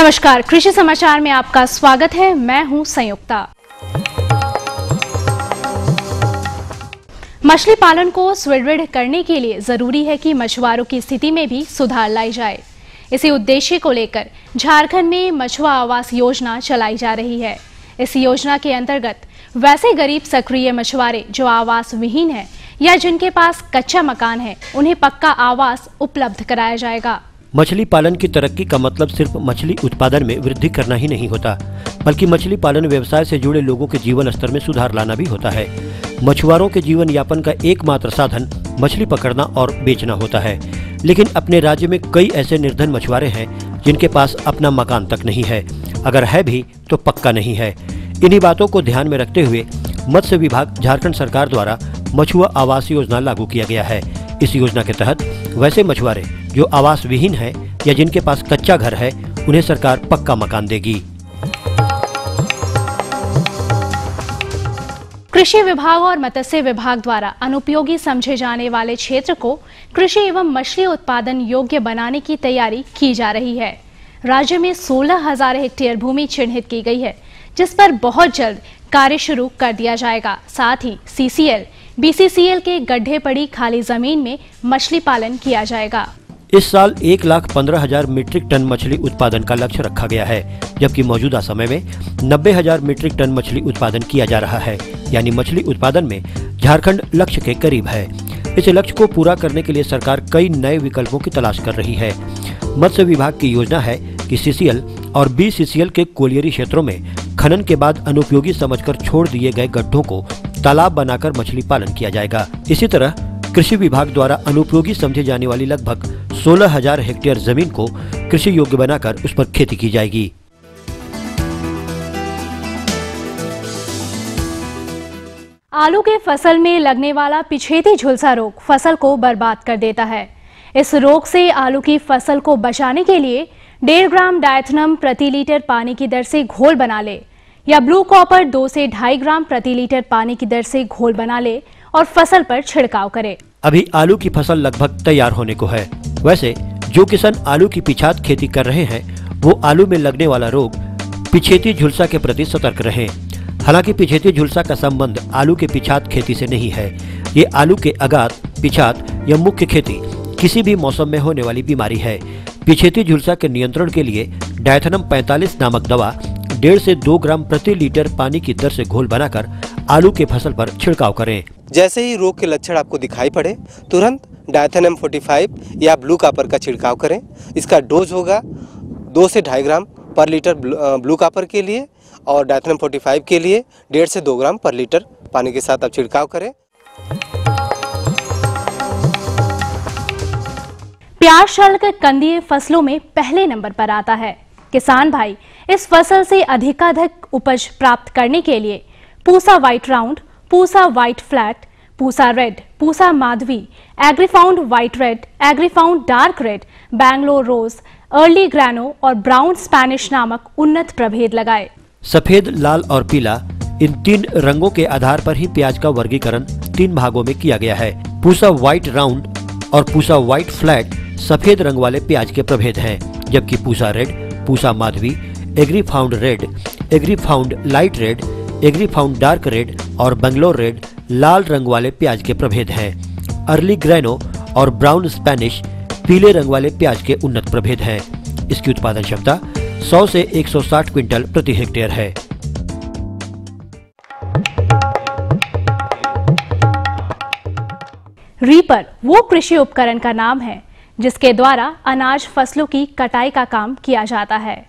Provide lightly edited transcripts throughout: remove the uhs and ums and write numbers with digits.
नमस्कार, कृषि समाचार में आपका स्वागत है। मैं हूं संयुक्ता। मछली पालन को सुदृढ़ करने के लिए जरूरी है कि मछुआरों की स्थिति में भी सुधार लाई जाए। इसी उद्देश्य को लेकर झारखंड में मछुआ आवास योजना चलाई जा रही है। इस योजना के अंतर्गत वैसे गरीब सक्रिय मछुआरे जो आवास विहीन है या जिनके पास कच्चा मकान है, उन्हें पक्का आवास उपलब्ध कराया जाएगा। मछली पालन की तरक्की का मतलब सिर्फ मछली उत्पादन में वृद्धि करना ही नहीं होता, बल्कि मछली पालन व्यवसाय से जुड़े लोगों के जीवन स्तर में सुधार लाना भी होता है। मछुआरों के जीवन यापन का एकमात्र साधन मछली पकड़ना और बेचना होता है, लेकिन अपने राज्य में कई ऐसे निर्धन मछुआरे हैं जिनके पास अपना मकान तक नहीं है, अगर है भी तो पक्का नहीं है। इन्हीं बातों को ध्यान में रखते हुए मत्स्य विभाग झारखंड सरकार द्वारा मछुआ आवास योजना लागू किया गया है। इस योजना के तहत वैसे मछुआरे जो आवास विहीन है या जिनके पास कच्चा घर है, उन्हें सरकार पक्का मकान देगी। कृषि विभाग और मत्स्य विभाग द्वारा अनुपयोगी समझे जाने वाले क्षेत्र को कृषि एवं मछली उत्पादन योग्य बनाने की तैयारी की जा रही है। राज्य में 16,000 हेक्टेयर भूमि चिन्हित की गई है, जिस पर बहुत जल्द कार्य शुरू कर दिया जाएगा। साथ ही CCL, BCCL के गड्ढे पड़ी खाली जमीन में मछली पालन किया जाएगा। इस साल 1,15,000 मीट्रिक टन मछली उत्पादन का लक्ष्य रखा गया है, जबकि मौजूदा समय में 90,000 मीट्रिक टन मछली उत्पादन किया जा रहा है। यानी मछली उत्पादन में झारखंड लक्ष्य के करीब है। इस लक्ष्य को पूरा करने के लिए सरकार कई नए विकल्पों की तलाश कर रही है। मत्स्य विभाग की योजना है कि CCL और BCCL के कोलियरी क्षेत्रों में खनन के बाद अनुपयोगी समझकर छोड़ दिए गए गड्ढों को तालाब बनाकर मछली पालन किया जाएगा। इसी तरह कृषि विभाग द्वारा अनुपयोगी समझे जाने वाली लगभग 16,000 हेक्टेयर जमीन को कृषि योग्य बनाकर उस पर खेती की जाएगी। आलू के फसल में लगने वाला पिछेती झुलसा रोग फसल को बर्बाद कर देता है। इस रोग से आलू की फसल को बचाने के लिए 1.5 ग्राम डायथनम प्रति लीटर पानी की दर से घोल बना ले या ब्लू कॉपर 2 से 2.5 ग्राम प्रति लीटर पानी की दर से घोल बना ले और फसल पर छिड़काव करे। अभी आलू की फसल लगभग तैयार होने को है। वैसे जो किसान आलू की पिछात खेती कर रहे हैं, वो आलू में लगने वाला रोग पिछेती झुलसा के प्रति सतर्क रहें। हालांकि पिछेती झुलसा का संबंध आलू के पिछात खेती से नहीं है। ये आलू के अगात, पिछात या मुख्य खेती किसी भी मौसम में होने वाली बीमारी है। पिछेती झुलसा के नियंत्रण के लिए डायथनम 45 नामक दवा 1.5 से 2 ग्राम प्रति लीटर पानी की दर से घोल बनाकर आलू के फसल पर छिड़काव करें। जैसे ही रोग के लक्षण आपको दिखाई पड़े, तुरंत डायथनम 45 या ब्लू कॉपर का छिड़काव करें। इसका डोज होगा 2 से 2.5 ग्राम पर लीटर ब्लू कॉपर के लिए और डायथनम 45 के लिए 1.5 से 2 ग्राम पर लीटर पानी के साथ आप छिड़काव करें। प्याज शल्क कंदीय फसलों में पहले नंबर पर आता है। किसान भाई इस फसल से अधिकाधिक उपज प्राप्त करने के लिए Pusa white round, Pusa white flat, Pusa red, Pusa Madhavi, Agrifound white red, Agrifound dark red, Bangalore rose, early grano और ब्राउन स्पेनिश नामक उन्नत प्रभेद लगाए। सफेद, लाल और पीला, इन 3 रंगों के आधार पर ही प्याज का वर्गीकरण 3 भागों में किया गया है। पूसा व्हाइट राउंड और पूसा व्हाइट फ्लैट सफेद रंग वाले प्याज के प्रभेद हैं, जबकि Pusa red, Pusa Madhavi, Agrifound red, Agrifound light red, Agrifound dark red और बेंगलोर रेड लाल रंग वाले प्याज के प्रभेद हैं। अर्ली ग्रैनो और ब्राउन स्पेनिश पीले रंग वाले प्याज के उन्नत प्रभेद हैं। इसकी उत्पादन क्षमता 100 से 160 क्विंटल प्रति हेक्टेयर है। रीपर वो कृषि उपकरण का नाम है जिसके द्वारा अनाज फसलों की कटाई का काम किया जाता है।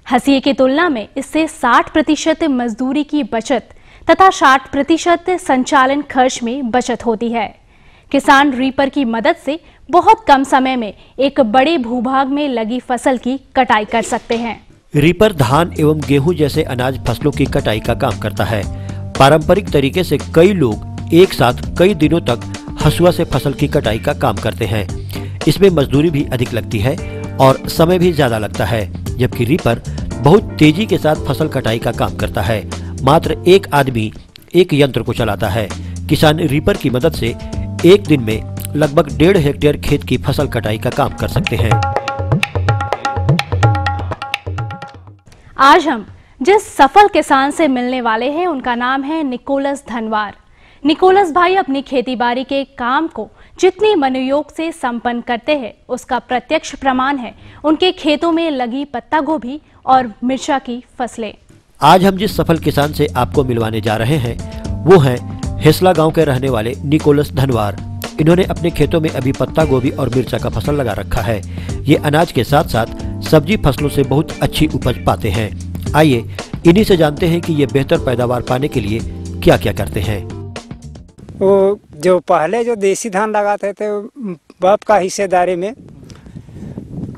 हंसिए की तुलना में इससे 60% मजदूरी की बचत तथा 60% संचालन खर्च में बचत होती है। किसान रीपर की मदद से बहुत कम समय में एक बड़े भूभाग में लगी फसल की कटाई कर सकते हैं। रीपर धान एवं गेहूं जैसे अनाज फसलों की कटाई का काम करता है। पारंपरिक तरीके से कई लोग एक साथ कई दिनों तक हंसुआ से फसल की कटाई का काम करते हैं। इसमें मजदूरी भी अधिक लगती है और समय भी ज्यादा लगता है, जबकि रीपर बहुत तेजी के साथ फसल कटाई का काम करता है। मात्र एक आदमी एक यंत्र को चलाता है। किसान रीपर की मदद से एक दिन में लगभग 1.5 हेक्टेयर खेत की फसल कटाई का काम कर सकते हैं। आज हम जिस सफल किसान से मिलने वाले हैं उनका नाम है निकोलस धनवार। निकोलस भाई अपनी खेतीबाड़ी के काम को जितनी मनोयोग से संपन्न करते हैं उसका प्रत्यक्ष प्रमाण है उनके खेतों में लगी पत्ता गोभी और मिर्चा की फसलें। आज हम जिस सफल किसान से आपको मिलवाने जा रहे हैं वो हैं हेसला गांव के रहने वाले निकोलस धनवार। इन्होंने अपने खेतों में अभी पत्ता गोभी और मिर्चा का फसल लगा रखा है। ये अनाज के साथ साथ सब्जी फसलों से बहुत अच्छी उपज पाते हैं। आइए इन्हीं से जानते हैं कि ये बेहतर पैदावार पाने के लिए क्या क्या करते हैं। वो जो पहले जो देसी धान लगाते थे बाप का हिस्सेदारी में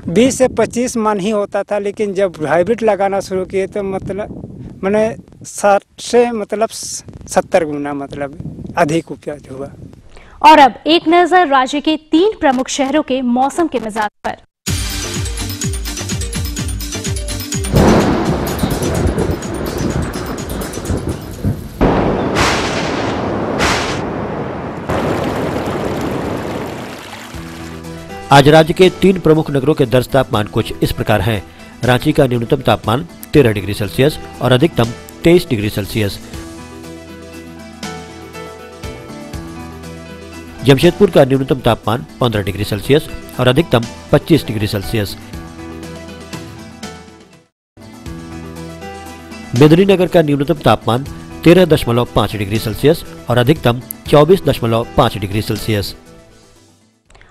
20 से 25 मन ही होता था, लेकिन जब हाइब्रिड लगाना शुरू किए तो मतलब मैंने 60 से 70 गुना अधिक उपज हुआ। और अब एक नजर राज्य के 3 प्रमुख शहरों के मौसम के मिजाज पर। आज राज्य के 3 प्रमुख नगरों के दर्ज तापमान कुछ इस प्रकार हैं। रांची का न्यूनतम तापमान 13 डिग्री सेल्सियस और अधिकतम 23 डिग्री सेल्सियस। जमशेदपुर का न्यूनतम तापमान 15 डिग्री सेल्सियस और अधिकतम 25 डिग्री सेल्सियस। मेदिनीनगर का न्यूनतम तापमान 13.5 डिग्री सेल्सियस और अधिकतम 24.5 डिग्री सेल्सियस।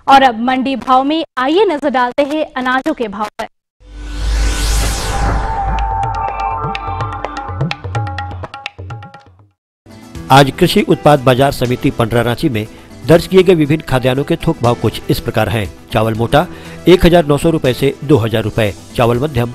और अब मंडी भाव में आइए नजर डालते हैं अनाजों के भाव पर। आज कृषि उत्पाद बाजार समिति पंडरा रांची में दर्ज किए गए विभिन्न खाद्यान्नों के थोक भाव कुछ इस प्रकार हैं। चावल मोटा 1900 रुपए से 2000 रुपए, चावल मध्यम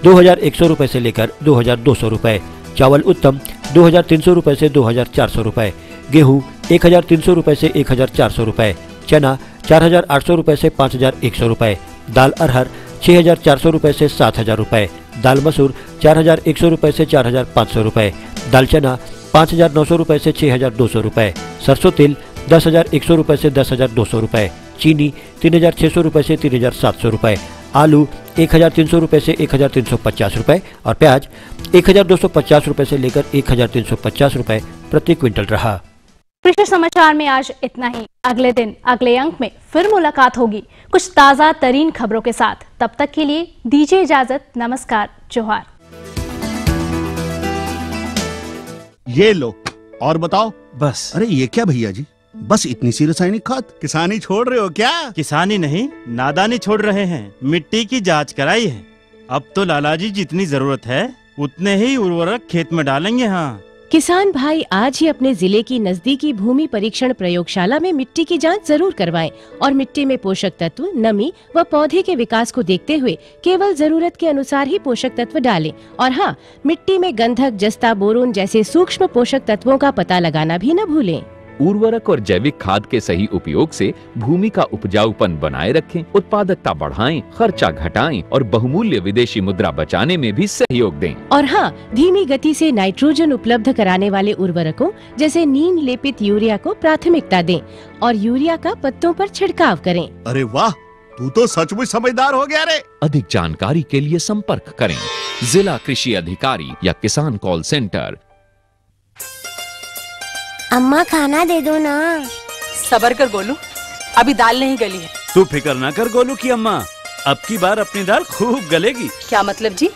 2100 रुपए से लेकर 2200 रुपए, चावल उत्तम 2300 रुपए से 2400 रुपए, गेहूं 1300 रुपए से 1400 रुपए, चना 4800 रुपए से 5100 रुपए, दाल अरहर 6400 रुपए से 7000 रुपए, दाल मसूर 4100 रुपए से 4500 रुपए, दाल चना 5900 रुपए से 6200 रुपए, सरसों तेल 10100 रुपए से 10200 रुपए, चीनी 3600 रुपए से 3700 रुपए, आलू 1300 रुपए से 1350 रुपए और प्याज 1250 रुपए से लेकर 1350 रुपए प्रति क्विंटल रहा। कृषि समाचार में आज इतना ही। अगले दिन अगले अंक में फिर मुलाकात होगी कुछ ताजा तरीन खबरों के साथ। तब तक के लिए दीजिए इजाजत। नमस्कार, जोहार। ये लो और बताओ। बस। अरे ये क्या भैया जी, बस इतनी सी रासायनिक खाद? किसानी छोड़ रहे हो क्या? किसानी नहीं, नादानी छोड़ रहे हैं। मिट्टी की जांच कराई है। अब तो लाला जी जितनी जरूरत है उतने ही उर्वरक खेत में डालेंगे। हाँ, किसान भाई आज ही अपने जिले की नजदीकी भूमि परीक्षण प्रयोगशाला में मिट्टी की जांच जरूर करवाएं और मिट्टी में पोषक तत्व, नमी व पौधे के विकास को देखते हुए केवल जरूरत के अनुसार ही पोषक तत्व डालें। और हाँ, मिट्टी में गंधक, जस्ता, बोरोन जैसे सूक्ष्म पोषक तत्वों का पता लगाना भी न भूलें। उर्वरक और जैविक खाद के सही उपयोग से भूमि का उपजाऊपन बनाए रखें, उत्पादकता बढ़ाएं, खर्चा घटाएं और बहुमूल्य विदेशी मुद्रा बचाने में भी सहयोग दें। और हाँ, धीमी गति से नाइट्रोजन उपलब्ध कराने वाले उर्वरकों जैसे नीम लेपित यूरिया को प्राथमिकता दें और यूरिया का पत्तों पर छिड़काव करें। अरे वाह, तू तो सचमुच समझदार हो गया रे। अधिक जानकारी के लिए संपर्क करें जिला कृषि अधिकारी या किसान कॉल सेंटर। अम्मा खाना दे दो ना। सबर कर गोलू, अभी दाल नहीं गली है। तू फिक्र ना कर गोलू की अम्मा, अब की बार अपनी दाल खूब गलेगी। क्या मतलब जी?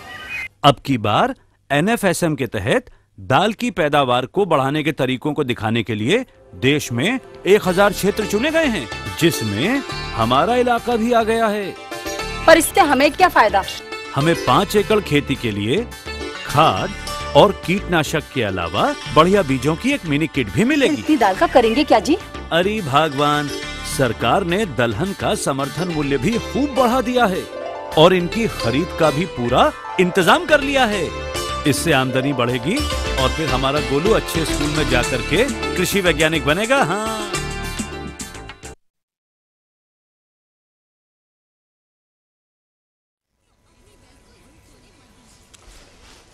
अब की बार NFSM के तहत दाल की पैदावार को बढ़ाने के तरीकों को दिखाने के लिए देश में 1000 क्षेत्र चुने गए हैं, जिसमें हमारा इलाका भी आ गया है। पर इससे हमें क्या फायदा? हमें 5 एकड़ खेती के लिए खाद और कीटनाशक के अलावा बढ़िया बीजों की एक मिनी किट भी मिलेगी। इतनी दाल का करेंगे क्या जी? अरे भगवान, सरकार ने दलहन का समर्थन मूल्य भी खूब बढ़ा दिया है और इनकी खरीद का भी पूरा इंतजाम कर लिया है। इससे आमदनी बढ़ेगी और फिर हमारा गोलू अच्छे स्कूल में जाकर के कृषि वैज्ञानिक बनेगा। हाँ,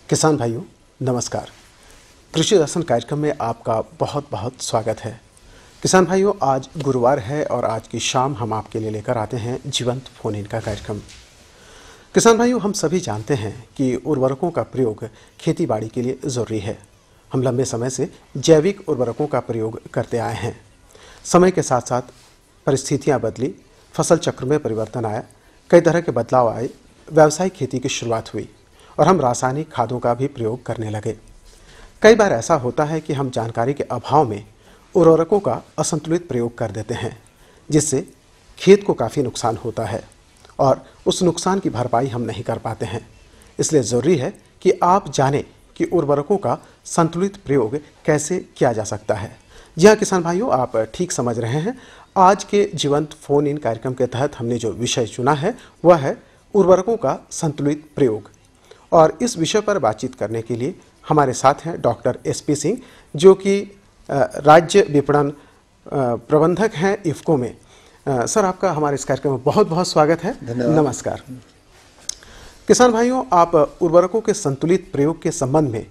किसान भाइयों नमस्कार। कृषि दर्शन कार्यक्रम में आपका बहुत बहुत स्वागत है। किसान भाइयों, आज गुरुवार है और आज की शाम हम आपके लिए लेकर आते हैं जीवंत फोन इन का कार्यक्रम। किसान भाइयों, हम सभी जानते हैं कि उर्वरकों का प्रयोग खेतीबाड़ी के लिए ज़रूरी है। हम लंबे समय से जैविक उर्वरकों का प्रयोग करते आए हैं। समय के साथ साथ परिस्थितियां बदली, फसल चक्र में परिवर्तन आया, कई तरह के बदलाव आए, व्यावसायिक खेती की शुरुआत हुई और हम रासायनिक खादों का भी प्रयोग करने लगे। कई बार ऐसा होता है कि हम जानकारी के अभाव में उर्वरकों का असंतुलित प्रयोग कर देते हैं, जिससे खेत को काफ़ी नुकसान होता है और उस नुकसान की भरपाई हम नहीं कर पाते हैं। इसलिए ज़रूरी है कि आप जानें कि उर्वरकों का संतुलित प्रयोग कैसे किया जा सकता है। जी हाँ किसान भाइयों, आप ठीक समझ रहे हैं। आज के जीवंत फोन इन कार्यक्रम के तहत हमने जो विषय चुना है वह है उर्वरकों का संतुलित प्रयोग। और इस विषय पर बातचीत करने के लिए हमारे साथ हैं डॉक्टर SP सिंह, जो कि राज्य विपणन प्रबंधक हैं इफ्को में। सर, आपका हमारे इस कार्यक्रम में बहुत बहुत स्वागत है। नमस्कार। किसान भाइयों, आप उर्वरकों के संतुलित प्रयोग के संबंध में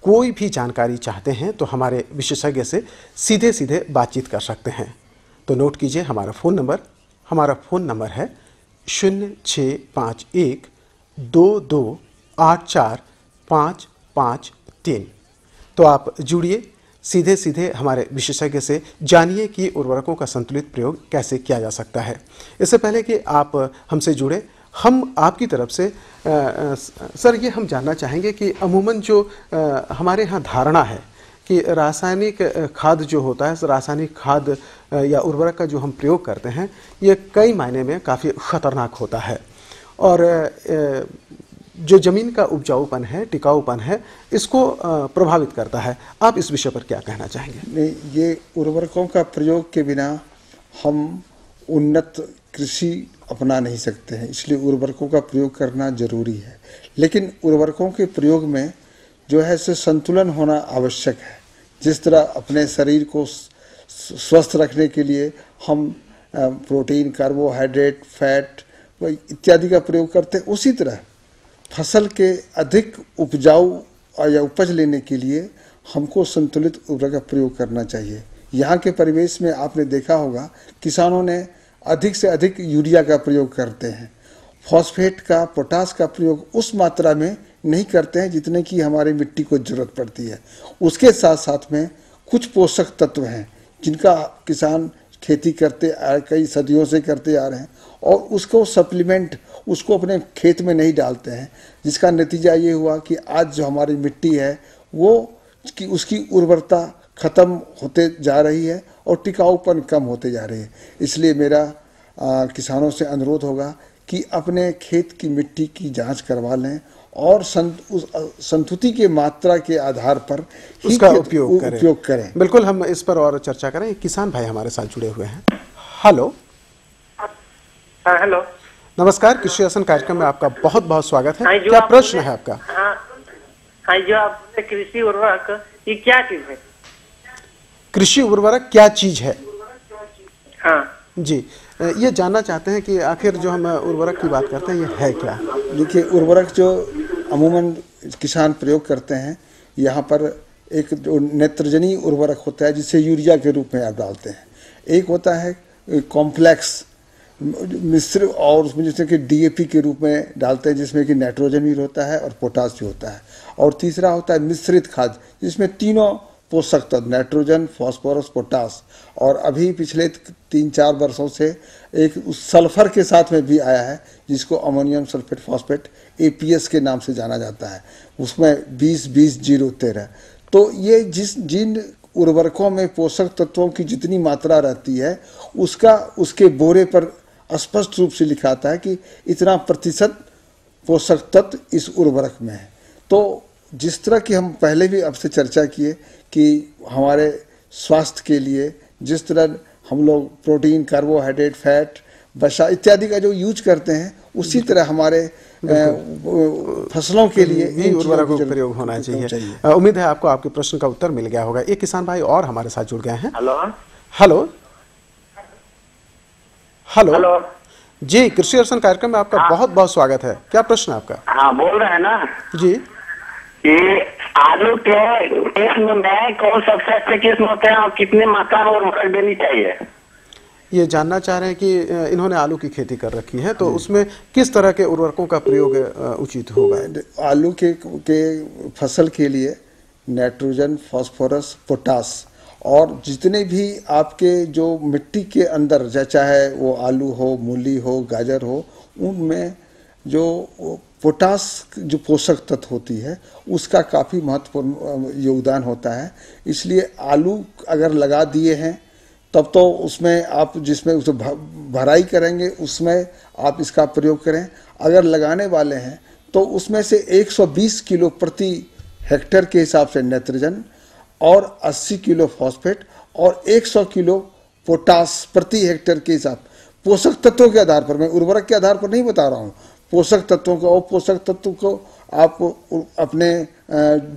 कोई भी जानकारी चाहते हैं तो हमारे विशेषज्ञ से सीधे सीधे बातचीत कर सकते हैं। तो नोट कीजिए हमारा फ़ोन नंबर। हमारा फ़ोन नंबर है 065122845553। तो आप जुड़िए, सीधे सीधे हमारे विशेषज्ञ से जानिए कि उर्वरकों का संतुलित प्रयोग कैसे किया जा सकता है। इससे पहले कि आप हमसे जुड़े, हम आपकी तरफ से सर ये हम जानना चाहेंगे कि अमूमन जो हमारे यहाँ धारणा है कि रासायनिक खाद जो होता है, रासायनिक खाद या उर्वरक का जो हम प्रयोग करते हैं, ये कई मायने में काफ़ी ख़तरनाक होता है और जो ज़मीन का उपजाऊपन है, टिकाऊपन है, इसको प्रभावित करता है। आप इस विषय पर क्या कहना चाहेंगे? नहीं, ये उर्वरकों का प्रयोग के बिना हम उन्नत कृषि अपना नहीं सकते हैं, इसलिए उर्वरकों का प्रयोग करना जरूरी है। लेकिन उर्वरकों के प्रयोग में जो है से संतुलन होना आवश्यक है। जिस तरह अपने शरीर को स्वस्थ रखने के लिए हम प्रोटीन, कार्बोहाइड्रेट, फैट इत्यादि का प्रयोग करते हैं, उसी तरह फसल के अधिक उपजाऊ या उपज लेने के लिए हमको संतुलित उर्वरक का प्रयोग करना चाहिए। यहाँ के परिवेश में आपने देखा होगा, किसानों ने अधिक से अधिक यूरिया का प्रयोग करते हैं, फॉस्फेट का, पोटास का प्रयोग उस मात्रा में नहीं करते हैं जितने की हमारी मिट्टी को जरूरत पड़ती है। उसके साथ साथ में कुछ पोषक तत्व हैं जिनका किसान खेती करते कई सदियों से करते आ रहे हैं और उसको सप्लीमेंट उसको अपने खेत में नहीं डालते हैं, जिसका नतीजा ये हुआ कि आज जो हमारी मिट्टी है वो कि उसकी उर्वरता ख़त्म होते जा रही है और टिकाऊपन कम होते जा रही है। इसलिए मेरा किसानों से अनुरोध होगा कि अपने खेत की मिट्टी की जांच करवा लें और संतुति के मात्रा के आधार पर उसका उपयोग करें। बिल्कुल, हम इस पर और चर्चा करें। किसान भाई हमारे साथ जुड़े हुए हैं। हेलो। हेलो, नमस्कार। कृषि दर्शन कार्यक्रम में आपका बहुत बहुत स्वागत है। क्या प्रश्न है आपका? हाँ, जो आप कृषि उर्वरक ये क्या चीज है? कृषि उर्वरक क्या चीज है? हाँ जी, ये जानना चाहते हैं कि आखिर जो हम उर्वरक की बात करते हैं ये है क्या? देखिए, उर्वरक जो अमूमन किसान प्रयोग करते हैं, यहाँ पर एक जो नेत्रजनीय उर्वरक होता है जिसे यूरिया के रूप में आप डालते हैं। एक होता है कॉम्प्लेक्स मिश्र और उसमें जैसे कि DAP के रूप में डालते हैं जिसमें कि नाइट्रोजन भी होता है और पोटास भी होता है। और तीसरा होता है मिश्रित खाद जिसमें तीनों पोषक तत्व नाइट्रोजन, फास्फोरस, पोटास, और अभी पिछले 3-4 वर्षों से एक सल्फर के साथ में भी आया है जिसको अमोनियम सल्फेट फॉस्फेट APS के नाम से जाना जाता है। उसमें 20-20-0-13। तो ये जिन उर्वरकों में पोषक तत्वों की जितनी मात्रा रहती है उसके बोरे पर स्पष्ट रूप से लिखा आता है कि इतना प्रतिशत पोषक तत्व इस उर्वरक में है। तो जिस तरह की हम पहले भी आपसे चर्चा किए कि हमारे स्वास्थ्य के लिए जिस तरह हम लोग प्रोटीन, कार्बोहाइड्रेट, फैट, वसा इत्यादि का जो यूज करते हैं, उसी तरह हमारे फसलों के लिए भी उर्वरकों का प्रयोग होना चाहिए। उम्मीद है आपको आपके प्रश्न का उत्तर मिल गया होगा। एक किसान भाई और हमारे साथ जुड़ गए हैं। हेलो हेलो हेलो जी, कृषि दर्शन कार्यक्रम में आपका बहुत बहुत स्वागत है। क्या प्रश्न है आपका? हाँ, बोल रहे हैं ना जी। ये आलू के किस्म में कौन सबसे अच्छे किस्म होते हैं और कितनी मात्रा में उर्वरक देनी चाहिए? ये जानना चाह रहे हैं कि इन्होंने आलू की खेती कर रखी है, तो उसमें किस तरह के उर्वरकों का प्रयोग उचित होगा? आलू के फसल के लिए नाइट्रोजन, फास्फोरस, पोटास और जितने भी आपके जो मिट्टी के अंदर, चाहे वो आलू हो, मूली हो, गाजर हो, उनमें जो पोटास जो पोषक तत्व होती है उसका काफ़ी महत्वपूर्ण योगदान होता है। इसलिए आलू अगर लगा दिए हैं तब तो उसमें आप जिसमें उसे भराई करेंगे उसमें आप इसका प्रयोग करें। अगर लगाने वाले हैं तो उसमें से 120 किलो प्रति हेक्टेयर के हिसाब से नाइट्रोजन और 80 किलो फॉस्फेट और 100 किलो पोटास प्रति हेक्टेयर के हिसाब, पोषक तत्वों के आधार पर, मैं उर्वरक के आधार पर नहीं बता रहा हूँ, पोषक तत्वों को, और पोषक तत्व को आप अपने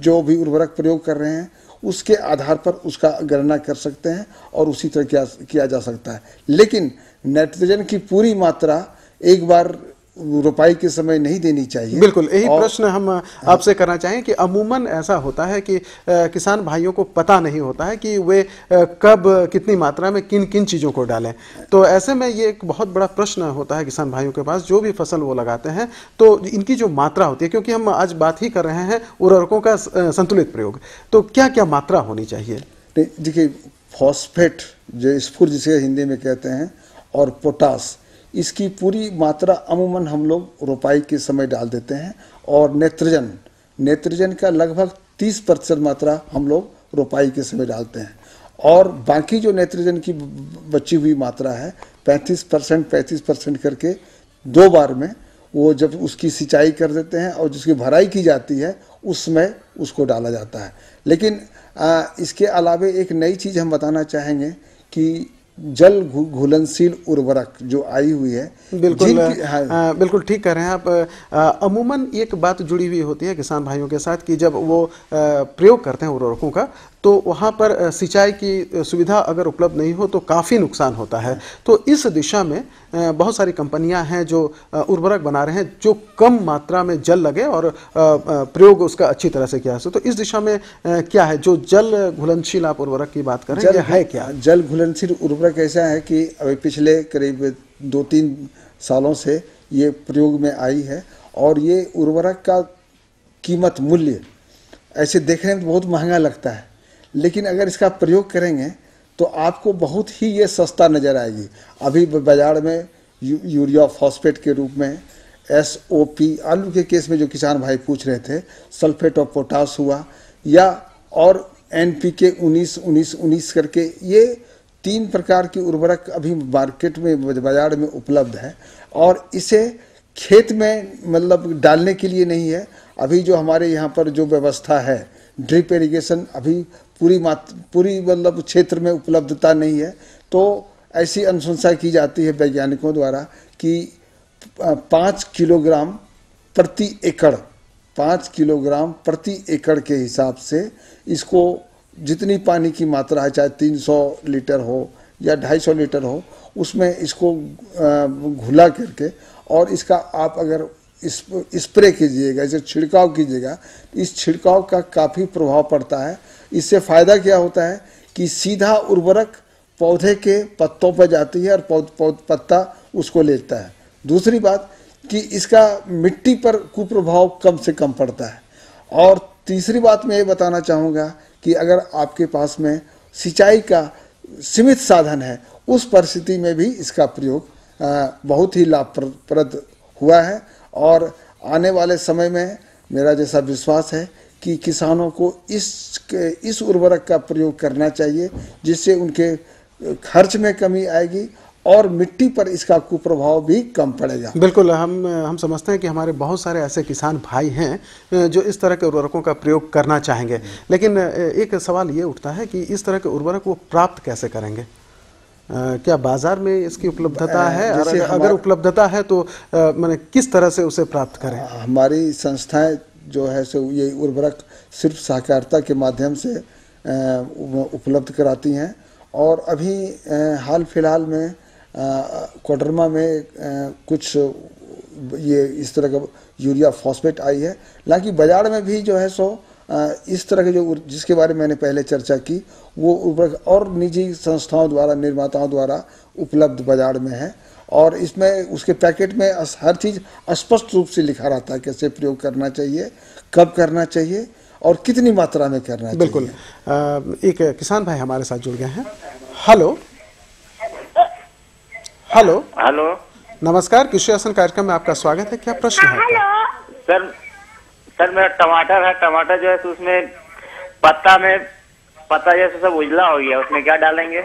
जो भी उर्वरक प्रयोग कर रहे हैं उसके आधार पर उसका गणना कर सकते हैं और उसी तरह किया जा सकता है। लेकिन नाइट्रोजन की पूरी मात्रा एक बार रोपाई के समय नहीं देनी चाहिए। बिल्कुल, यही प्रश्न हम आपसे करना चाहें कि अमूमन ऐसा होता है कि किसान भाइयों को पता नहीं होता है कि वे कब कितनी मात्रा में किन किन चीज़ों को डालें। तो ऐसे में ये एक बहुत बड़ा प्रश्न होता है किसान भाइयों के पास, जो भी फसल वो लगाते हैं तो इनकी जो मात्रा होती है, क्योंकि हम आज बात ही कर रहे हैं उर्वरकों का संतुलित प्रयोग, तो क्या क्या मात्रा होनी चाहिए? देखिए, फॉस्फेट जो स्फुर जिसे हिंदी में कहते हैं और पोटास, इसकी पूरी मात्रा अमूमन हम लोग रोपाई के समय डाल देते हैं। और नेत्रोजन का लगभग 30% मात्रा हम लोग रोपाई के समय डालते हैं। और बाकी जो नेत्रोजन की बची हुई मात्रा है 35% करके 2 बार में वो जब उसकी सिंचाई कर देते हैं और जिसकी भराई की जाती है उसमें उसको डाला जाता है। लेकिन इसके अलावा एक नई चीज़ हम बताना चाहेंगे कि जल घुलनशील उर्वरक जो आई हुई है। बिल्कुल बिल्कुल ठीक कह रहे हैं आप। अमूमन एक बात जुड़ी हुई होती है किसान भाइयों के साथ कि जब वो प्रयोग करते हैं उर्वरकों का तो वहाँ पर सिंचाई की सुविधा अगर उपलब्ध नहीं हो तो काफ़ी नुकसान होता है। तो इस दिशा में बहुत सारी कंपनियां हैं जो उर्वरक बना रहे हैं जो कम मात्रा में जल लगे और प्रयोग उसका अच्छी तरह से किया। तो इस दिशा में क्या है जो जल घुलनशील आप उर्वरक की बात करें, ये है क्या? जल घुलनशील उर्वरक ऐसा है कि अभी पिछले करीब 2-3 सालों से ये प्रयोग में आई है और ये उर्वरक का कीमत मूल्य ऐसे देखने में बहुत महंगा लगता है, लेकिन अगर इसका प्रयोग करेंगे तो आपको बहुत ही ये सस्ता नज़र आएगी। अभी बाज़ार में यूरिया फॉस्फेट के रूप में SOP, आलू के केस में जो किसान भाई पूछ रहे थे, सल्फेट ऑफ पोटास हुआ या और NPK 19 करके, ये 3 प्रकार की उर्वरक अभी मार्केट में बाज़ार में उपलब्ध है। और इसे खेत में मतलब डालने के लिए नहीं है। अभी जो हमारे यहाँ पर जो व्यवस्था है ड्रिप इरिगेशन अभी पूरी मतलब क्षेत्र में उपलब्धता नहीं है, तो ऐसी अनुशंसा की जाती है वैज्ञानिकों द्वारा कि 5 किलोग्राम प्रति एकड़ के हिसाब से इसको जितनी पानी की मात्रा है, चाहे 300 लीटर हो या 250 लीटर हो, उसमें इसको घुला करके और इसका आप अगर स्प्रे कीजिएगा, इसे छिड़काव कीजिएगा, इस छिड़काव का काफ़ी प्रभाव पड़ता है। इससे फ़ायदा क्या होता है कि सीधा उर्वरक पौधे के पत्तों पर जाती है और पत्ता उसको लेता है। दूसरी बात कि इसका मिट्टी पर कुप्रभाव कम से कम पड़ता है। और तीसरी बात मैं ये बताना चाहूँगा कि अगर आपके पास में सिंचाई का सीमित साधन है, उस परिस्थिति में भी इसका प्रयोग बहुत ही लाभप्रद हुआ है। और आने वाले समय में मेरा जैसा विश्वास है कि किसानों को इस उर्वरक का प्रयोग करना चाहिए, जिससे उनके खर्च में कमी आएगी और मिट्टी पर इसका कुप्रभाव भी कम पड़ेगा। बिल्कुल, हम समझते हैं कि हमारे बहुत सारे ऐसे किसान भाई हैं जो इस तरह के उर्वरकों का प्रयोग करना चाहेंगे, लेकिन एक सवाल ये उठता है कि इस तरह के उर्वरक वो प्राप्त कैसे करेंगे? क्या बाजार में इसकी उपलब्धता है? अगर उपलब्धता है तो मैंने किस तरह से उसे प्राप्त करें? हमारी संस्थाएं जो है सो ये उर्वरक सिर्फ सहकारिता के माध्यम से उपलब्ध कराती हैं। और अभी हाल फिलहाल में कोडरमा में कुछ ये इस तरह का यूरिया फॉस्फेट आई है। हालांकि बाज़ार में भी जो है सो इस तरह के जो जिसके बारे में मैंने पहले चर्चा की वो उर्वरक और निजी संस्थाओं द्वारा, निर्माताओं द्वारा उपलब्ध बाजार में है और इसमें उसके पैकेट में हर चीज़ स्पष्ट रूप से लिखा रहता है, कैसे प्रयोग करना चाहिए, कब करना चाहिए और कितनी मात्रा में करना चाहिए। बिल्कुल। एक किसान भाई हमारे साथ जुड़ गए हैं। हेलो हेलो हेलो, नमस्कार, कृषि आसन कार्यक्रम में आपका स्वागत है। क्या प्रश्न है आपका? सर मेरा टमाटर है, टमाटर जो है तो उसमें पत्ता जैसे सब उजला हो गया, उसमें क्या डालेंगे?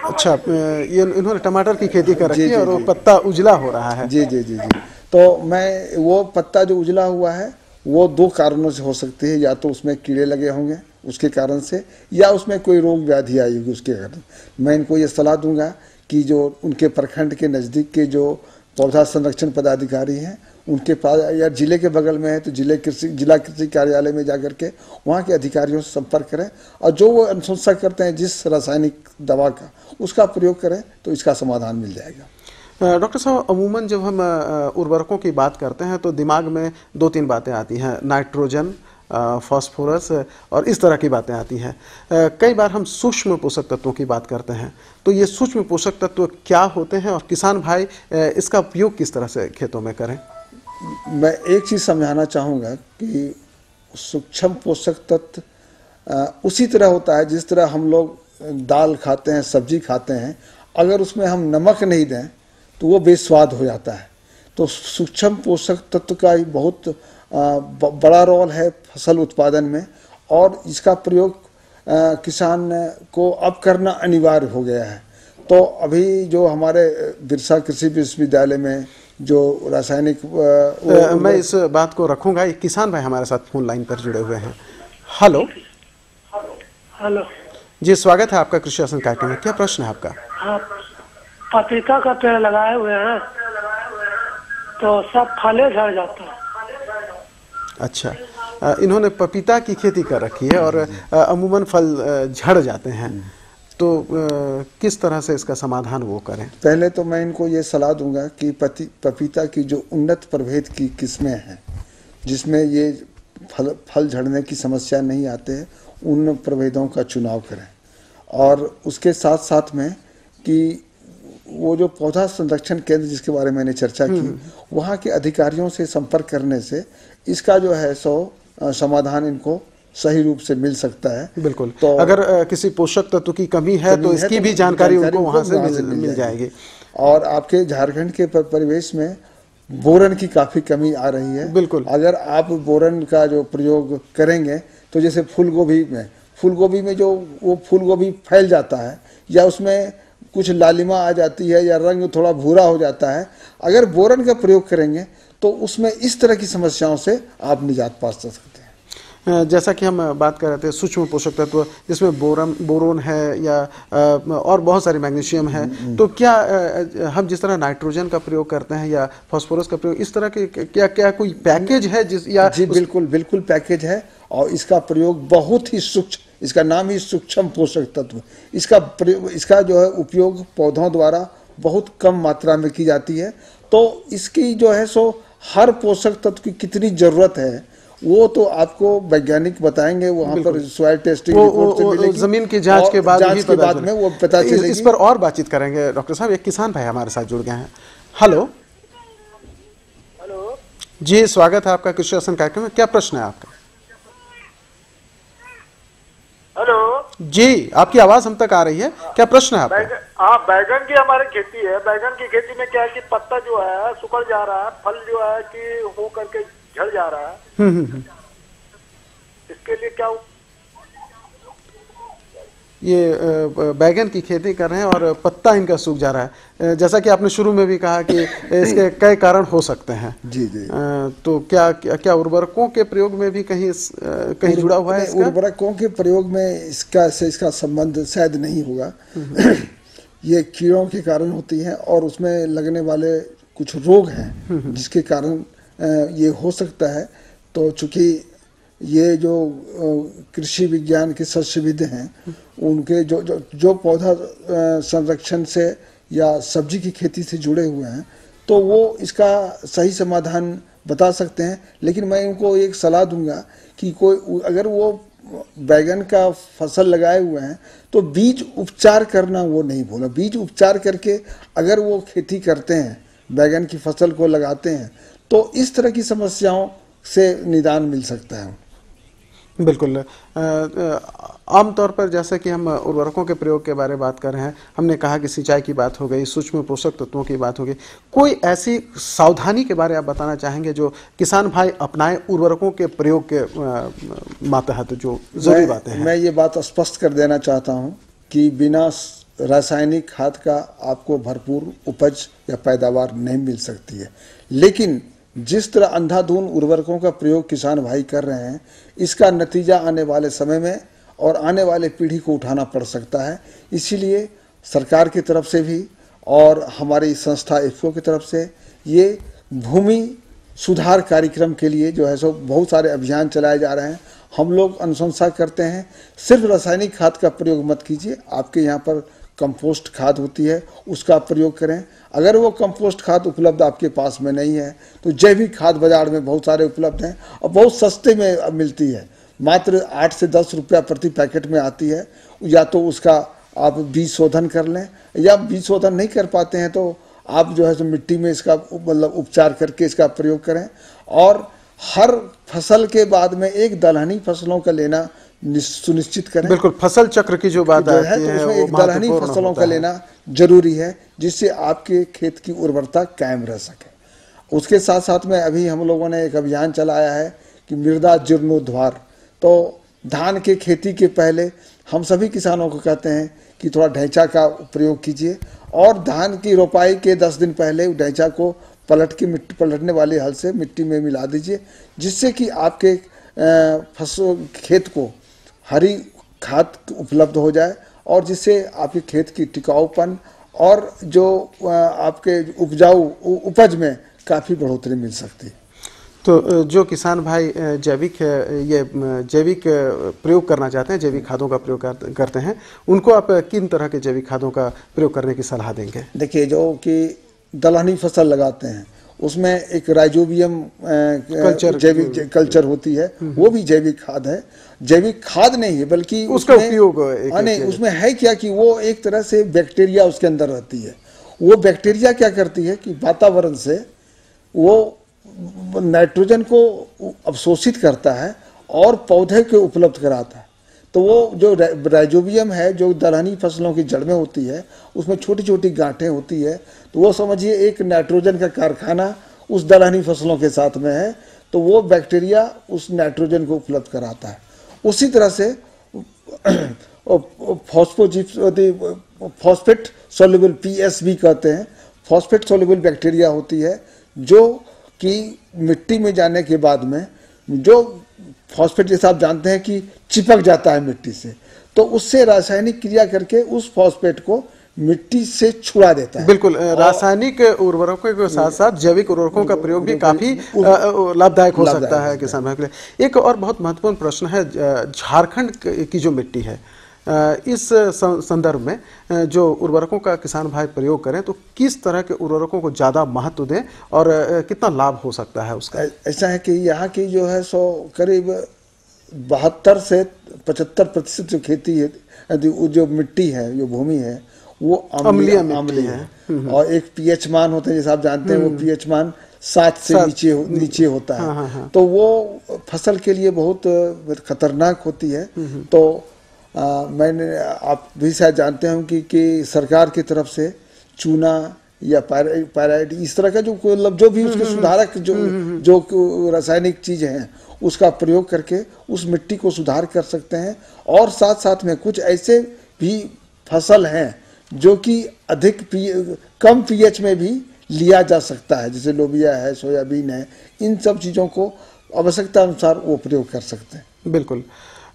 अच्छा, ये इन्होंने टमाटर की खेती कर रखी है और वो पत्ता उजला हो रहा है। जी जी जी जी। तो मैं वो पत्ता जो उजला हुआ है वो दो कारणों से हो सकती है, या तो उसमें कीड़े लगे होंगे उसके कारण से, या उसमें कोई रोग व्याधि आई होगी उसके कारण। मैं इनको ये सलाह दूंगा कि जो उनके प्रखंड के नज़दीक के जो पौधा संरक्षण पदाधिकारी हैं उनके पास, या जिले के बगल में है तो जिला कृषि कार्यालय में जाकर के वहाँ के अधिकारियों से संपर्क करें और जो वो अनुशंसा करते हैं जिस रासायनिक दवा का, उसका प्रयोग करें तो इसका समाधान मिल जाएगा। डॉक्टर साहब, अमूमन जब हम उर्वरकों की बात करते हैं तो दिमाग में 2-3 बातें आती हैं, नाइट्रोजन, फास्फोरस और इस तरह की बातें आती हैं। कई बार हम सूक्ष्म पोषक तत्वों की बात करते हैं, तो ये सूक्ष्म पोषक तत्व क्या होते हैं और किसान भाई इसका उपयोग किस तरह से खेतों में करें? मैं एक चीज़ समझाना चाहूँगा कि सूक्ष्म पोषक तत्व उसी तरह होता है जिस तरह हम लोग दाल खाते हैं, सब्जी खाते हैं, अगर उसमें हम नमक नहीं दें तो वो बेस्वाद हो जाता है। तो सूक्ष्म पोषक तत्व का ही बहुत बड़ा रोल है फसल उत्पादन में और इसका प्रयोग किसान को अब करना अनिवार्य हो गया है। तो अभी जो हमारे बिरसा कृषि विश्वविद्यालय में जो रासायनिक मैं इस बात को रखूंगा। एक किसान भाई हमारे साथ फोन लाइन पर जुड़े हुए हैं। हेलो हेलो जी, स्वागत है आपका कृषि आसन कार्यक्रम में। क्या प्रश्न है आपका? हाँ, पपीता का पेड़ लगाए हुए हैं तो सब फले झड़ जाता है। अच्छा, इन्होंने पपीता की खेती कर रखी है और अमूमन फल झड़ जाते हैं, तो किस तरह से इसका समाधान वो करें? पहले तो मैं इनको ये सलाह दूंगा कि पपीता की जो उन्नत प्रभेद की किस्में हैं जिसमें ये फल झड़ने की समस्या नहीं आते हैं, उन प्रभेदों का चुनाव करें। और उसके साथ साथ में कि वो जो पौधा संरक्षण केंद्र जिसके बारे में मैंने चर्चा की, वहाँ के अधिकारियों से संपर्क करने से इसका जो है समाधान इनको सही रूप से मिल सकता है। बिल्कुल। तो अगर किसी पोषक तत्व की कमी है तो इसकी भी जानकारी उनको वहाँ से मिल जाएगी। और आपके झारखंड के परिवेश में बोरन की काफ़ी कमी आ रही है। बिल्कुल। अगर आप बोरन का जो प्रयोग करेंगे तो जैसे फूलगोभी में जो वो फूलगोभी फैल जाता है या उसमें कुछ लालिमा आ जाती है या रंग थोड़ा भूरा हो जाता है, अगर बोरन का प्रयोग करेंगे तो उसमें इस तरह की समस्याओं से आप निजात पा सकते हैं। जैसा कि हम बात कर रहे थे सूक्ष्म पोषक तत्व जिसमें बोरोन है या और बहुत सारे मैग्नीशियम है, तो क्या हम जिस तरह नाइट्रोजन का प्रयोग करते हैं या फास्फोरस का प्रयोग, इस तरह के क्या कोई पैकेज है या? जी बिल्कुल पैकेज है और इसका प्रयोग बहुत ही सूक्ष्म, इसका नाम ही सूक्ष्म पोषक तत्व, इसका जो है उपयोग पौधों द्वारा बहुत कम मात्रा में की जाती है। तो इसकी जो है हर पोषक तत्व की कितनी जरूरत है वो तो आपको वैज्ञानिक बताएंगे, वहाँ पर सॉइल टेस्टिंग रिपोर्ट से मिलेगी, जमीन की जांच के बाद में वो पता चलेगी। इस पर और बातचीत करेंगे। डॉक्टर साहब, एक किसान भाई हमारे साथ जुड़ गए हैं। हेलो जी, स्वागत है आपका कृषि आसन कार्यक्रम में। क्या प्रश्न है आपका? हेलो जी, आपकी आवाज हम तक आ रही है। क्या प्रश्न है आपका? हाँ, बैगन की हमारी खेती है। बैगन की खेती में क्या है कि पत्ता जो है सुखड़ जा रहा है, फल जो है कि हो करके झड़ जा रहा है। इसके लिए क्या ये बैगन की खेती कर रहे हैं और पत्ता इनका सूख जा रहा है। जैसा कि आपने शुरू में भी कहा कि इसके कई कारण हो सकते हैं। जी। तो क्या उर्वरकों के प्रयोग में भी कहीं जुड़ा हुआ है? उर्वरकों के प्रयोग में इसका संबंध शायद नहीं होगा। ये कीड़ों के कारण होती है और उसमें लगने वाले कुछ रोग हैं जिसके कारण ये हो सकता है। तो चूंकि ये जो कृषि विज्ञान के सस्यविद हैं उनके जो पौधा संरक्षण से या सब्जी की खेती से जुड़े हुए हैं, तो वो इसका सही समाधान बता सकते हैं। लेकिन मैं उनको एक सलाह दूंगा कि कोई अगर वो बैगन का फसल लगाए हुए हैं तो बीज उपचार करना वो नहीं भूलें। बीज उपचार करके अगर वो खेती करते हैं, बैगन की फसल को लगाते हैं, तो इस तरह की समस्याओं से निदान मिल सकता है। बिल्कुल। आमतौर पर जैसा कि हम उर्वरकों के प्रयोग के बारे में बात कर रहे हैं, हमने कहा कि सिंचाई की बात हो गई, सूक्ष्म पोषक तत्वों की बात हो गई, कोई ऐसी सावधानी के बारे में आप बताना चाहेंगे जो किसान भाई अपनाएं उर्वरकों के प्रयोग के मातहत, जो जरूरी बातें हैं? मैं ये बात स्पष्ट कर देना चाहता हूँ कि बिना रासायनिक खाद का आपको भरपूर उपज या पैदावार नहीं मिल सकती है। लेकिन जिस तरह अंधाधुंध उर्वरकों का प्रयोग किसान भाई कर रहे हैं, इसका नतीजा आने वाले समय में और आने वाले पीढ़ी को उठाना पड़ सकता है। इसीलिए सरकार की तरफ से भी और हमारी संस्था इफ्को की तरफ से ये भूमि सुधार कार्यक्रम के लिए जो है सो बहुत सारे अभियान चलाए जा रहे हैं। हम लोग अनुशंसा करते हैं सिर्फ रासायनिक खाद का प्रयोग मत कीजिए। आपके यहाँ पर कंपोस्ट खाद होती है, उसका प्रयोग करें। अगर वो कंपोस्ट खाद उपलब्ध आपके पास में नहीं है तो जैविक खाद बाजार में बहुत सारे उपलब्ध हैं और बहुत सस्ते में मिलती है। मात्र 8 से 10 रुपया प्रति पैकेट में आती है। या तो उसका आप बीज शोधन कर लें, या बीज शोधन नहीं कर पाते हैं तो आप जो है तो मिट्टी में इसका मतलब उपचार करके इसका प्रयोग करें। और हर फसल के बाद में एक दलहनी फसलों का लेना सुनिश्चित करें। बिल्कुल, फसल चक्र की जो बात आती है, उसमें एक दलहनी फसलों का लेना जरूरी है, जिससे आपके खेत की उर्वरता कायम रह सके। उसके साथ साथ में अभी हम लोगों ने एक अभियान चलाया है कि मृदा जीर्णोद्धार। तो धान के खेती के पहले हम सभी किसानों को कहते हैं कि थोड़ा ढैंचा का प्रयोग कीजिए, और धान की रोपाई के 10 दिन पहले ढैंचा को पलटने वाले हल से मिट्टी में मिला दीजिए, जिससे कि आपके फसल खेत को हरी खाद उपलब्ध हो जाए और जिससे आपके खेत की टिकाऊपन और जो आपके उपज में काफ़ी बढ़ोतरी मिल सकती है। तो जो किसान भाई जैविक प्रयोग करना चाहते हैं, जैविक खादों का प्रयोग करते हैं, उनको आप किन तरह के जैविक खादों का प्रयोग करने की सलाह देंगे? देखिए, जो कि दलहनी फसल लगाते हैं उसमें एक राइजोबियम जैविक कल्चर होती है, वो भी जैविक खाद है। जैविक खाद नहीं है बल्कि उसका उपयोग नहीं, उसमें है क्या कि वो एक तरह से बैक्टीरिया उसके अंदर रहती है। वो बैक्टीरिया क्या करती है कि वातावरण से वो नाइट्रोजन को अवशोषित करता है और पौधे को उपलब्ध कराता है। तो वो जो राइजोबियम है जो दलहनी फसलों की जड़ में होती है, उसमें छोटी छोटी गांठें होती है। तो वो समझिए एक नाइट्रोजन का कारखाना उस दलहनी फसलों के साथ में है। तो वो बैक्टीरिया उस नाइट्रोजन को उपलब्ध कराता है। उसी तरह से फॉस्फेट सोल्यूबल पीएसबी कहते हैं, फॉस्फेट सोल्यूबल बैक्टीरिया होती है जो कि मिट्टी में जाने के बाद में जो फॉस्फेट जैसा आप जानते हैं कि चिपक जाता है मिट्टी से, तो उससे रासायनिक क्रिया करके उस फॉस्फेट को मिट्टी से छुड़ा देता है। बिल्कुल, रासायनिक उर्वरकों के साथ साथ जैविक उर्वरकों का प्रयोग भी काफी लाभदायक हो सकता है किसान भाई के लिए। एक और बहुत महत्वपूर्ण प्रश्न है, झारखंड की जो मिट्टी है, इस संदर्भ में जो उर्वरकों का किसान भाई प्रयोग करें तो किस तरह के उर्वरकों को ज़्यादा महत्व दें और कितना लाभ हो सकता है उसका? ऐसा है कि यहाँ की जो है सो करीब 72 से 75% जो खेती है, जो मिट्टी है, जो भूमि है, वो अम्लीय है। और एक पीएच मान होता है, जैसे आप जानते हैं, वो पीएच मान 7 से नीचे होता है। हाँ। तो वो फसल के लिए बहुत खतरनाक होती है। तो मैंने आप भी शायद जानते हैं कि सरकार की तरफ से चूना या पैराइड इस तरह का जो भी उसके सुधारक जो रासायनिक चीज़ें हैं उसका प्रयोग करके उस मिट्टी को सुधार कर सकते हैं। और साथ साथ में कुछ ऐसे भी फसल हैं जो कि कम पीएच में भी लिया जा सकता है, जैसे लोबिया है, सोयाबीन है। इन सब चीज़ों को आवश्यकता अनुसार वो प्रयोग कर सकते हैं। बिल्कुल।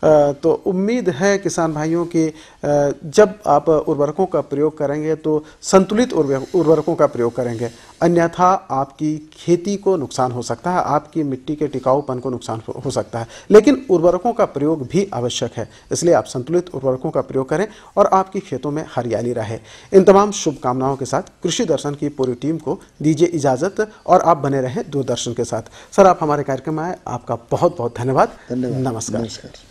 तो उम्मीद है किसान भाइयों कि जब आप उर्वरकों का प्रयोग करेंगे तो संतुलित उर्वरकों का प्रयोग करेंगे, अन्यथा आपकी खेती को नुकसान हो सकता है, आपकी मिट्टी के टिकाऊपन को नुकसान हो सकता है। लेकिन उर्वरकों का प्रयोग भी आवश्यक है, इसलिए आप संतुलित उर्वरकों का प्रयोग करें और आपकी खेतों में हरियाली रहे। इन तमाम शुभकामनाओं के साथ कृषि दर्शन की पूरी टीम को दीजिए इजाजत और आप बने रहें दूरदर्शन के साथ। सर, आप हमारे कार्यक्रम में आए, आपका बहुत बहुत धन्यवाद। नमस्कार।